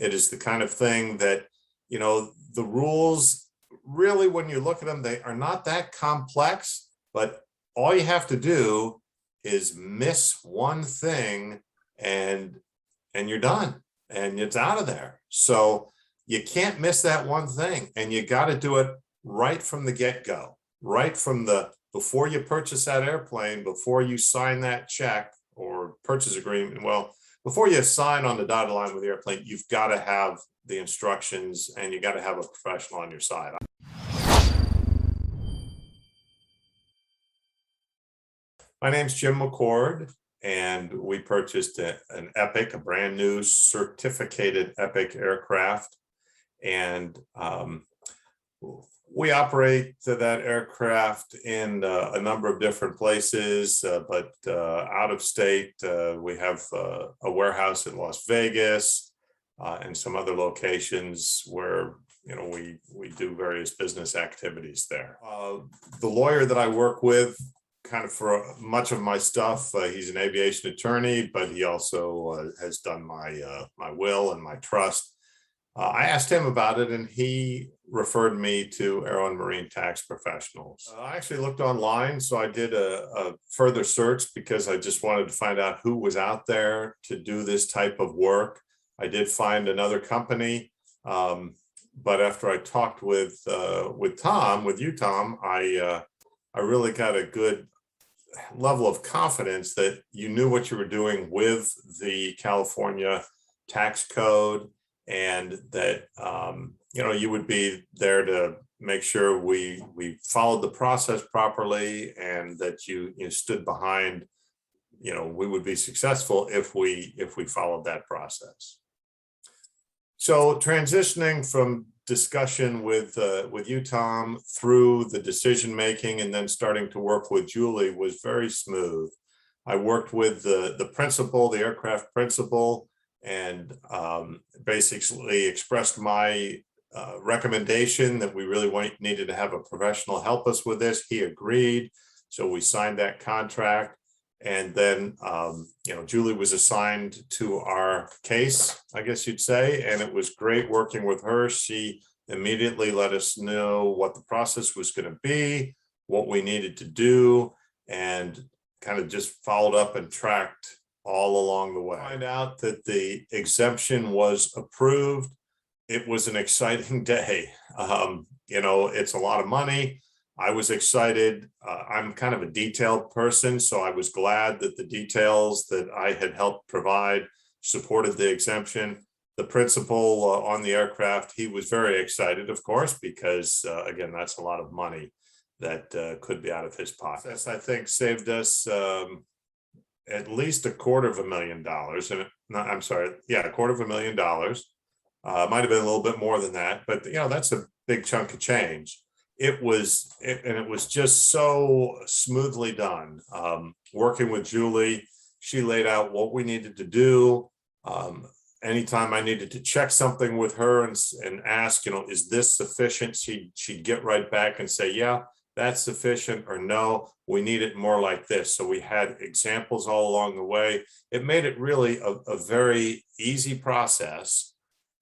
It is the kind of thing that, you know, the rules really, when you look at them, they are not that complex, but all you have to do is miss one thing and you're done and it's out of there. So you can't miss that one thing, and you got to do it right from the get-go, right from before you purchase that airplane, before you sign that check or purchase agreement. Well, before you sign on the dotted line with the airplane, you've got to have the instructions and you got to have a professional on your side. My name's Jim McCord, and we purchased an Epic, a brand new certificated Epic aircraft. And we operate that aircraft in a number of different places, but out of state, we have a warehouse in Las Vegas and some other locations where, you know, we do various business activities there. The lawyer that I work with kind of for much of my stuff, he's an aviation attorney, but he also has done my will and my trust. I asked him about it, and he referred me to Aero Marine Tax Professionals. I actually looked online, so I did a further search because I just wanted to find out who was out there to do this type of work. I did find another company, but after I talked with you, Tom, I really got a good level of confidence that you knew what you were doing with the California tax code, and that you know, you would be there to make sure we followed the process properly, and that you stood behind, you know, we would be successful if we followed that process. So transitioning from discussion with you, Tom, through the decision making and then starting to work with Julie was very smooth. I worked with the principal, the aircraft principal, and basically expressed my recommendation that we really needed to have a professional help us with this. He agreed, so we signed that contract. And then, you know, Julie was assigned to our case, I guess you'd say, and it was great working with her. She immediately let us know what the process was going to be, what we needed to do, and kind of just followed up and tracked all along the way. Find out that the exemption was approved. It was an exciting day. You know, it's a lot of money. I was excited. I'm kind of a detailed person, so I was glad that the details that I had helped provide supported the exemption. The principal on the aircraft, he was very excited, of course, because again, that's a lot of money that could be out of his pocket. This, I think, saved us at least $250,000, and I'm sorry, yeah, $250,000. Might have been a little bit more than that, but you know, that's a big chunk of change. It was just so smoothly done. Working with Julie, she laid out what we needed to do. Anytime I needed to check something with her and ask, you know, is this sufficient? She'd get right back and say, yeah, that's sufficient, or no, we need it more like this. So we had examples all along the way. It made it really a very easy process.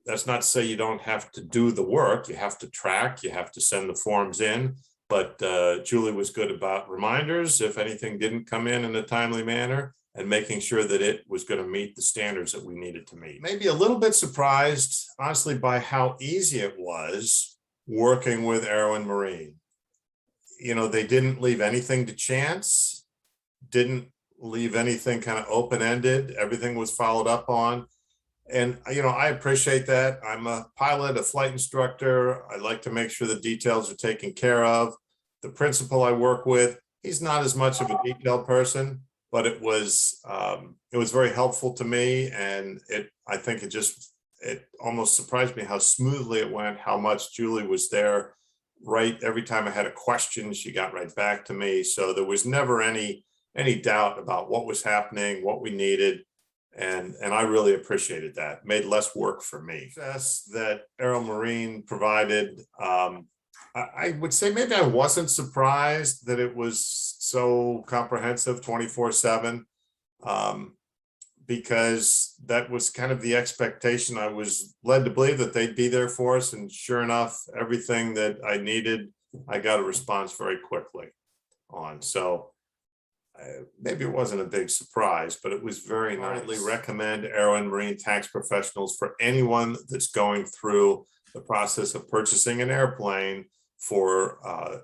That's not to say you don't have to do the work. You have to track, you have to send the forms in, but Julie was good about reminders if anything didn't come in a timely manner, and making sure that it was going to meet the standards that we needed to meet. Maybe a little bit surprised, honestly, by how easy it was working with Aero Marine. You know, they didn't leave anything to chance, didn't leave anything kind of open-ended. Everything was followed up on. And, you know, I appreciate that. I'm a pilot, a flight instructor. I like to make sure the details are taken care of. The principal I work with, he's not as much of a detailed person, but it was very helpful to me. And I think it almost surprised me how smoothly it went, how much Julie was there. Right, every time I had a question, she got right back to me. So there was never any doubt about what was happening, what we needed. And I really appreciated that. It made less work for me. That Aero Marine provided, I would say maybe I wasn't surprised that it was so comprehensive 24/7, because that was kind of the expectation. I was led to believe that they'd be there for us, and sure enough, everything that I needed, I got a response very quickly on. So maybe it wasn't a big surprise, but it was very nice. I recommend Aero Marine Tax Professionals for anyone that's going through the process of purchasing an airplane for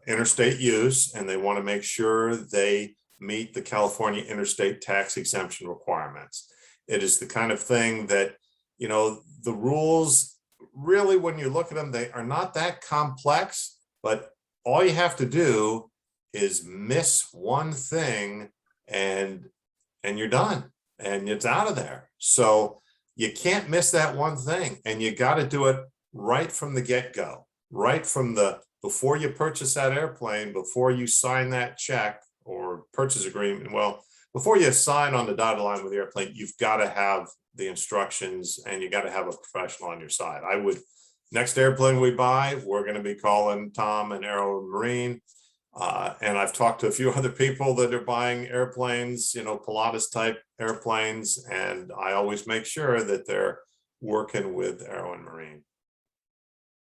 interstate use, and they want to make sure they meet the California interstate tax exemption requirements. It is the kind of thing that, you know, the rules really, when you look at them, they are not that complex, but all you have to do is miss one thing and you're done and it's out of there. So you can't miss that one thing, and you got to do it right from the get-go, right from the, before you purchase that airplane, before you sign that check or purchase agreement. Well, before you sign on the dotted line with the airplane, you've got to have the instructions and you got to have a professional on your side. I would, next airplane we buy, we're going to be calling Tom and Aero Marine. And I've talked to a few other people that are buying airplanes, you know, Pilatus type airplanes, and I always make sure that they're working with Aero Marine.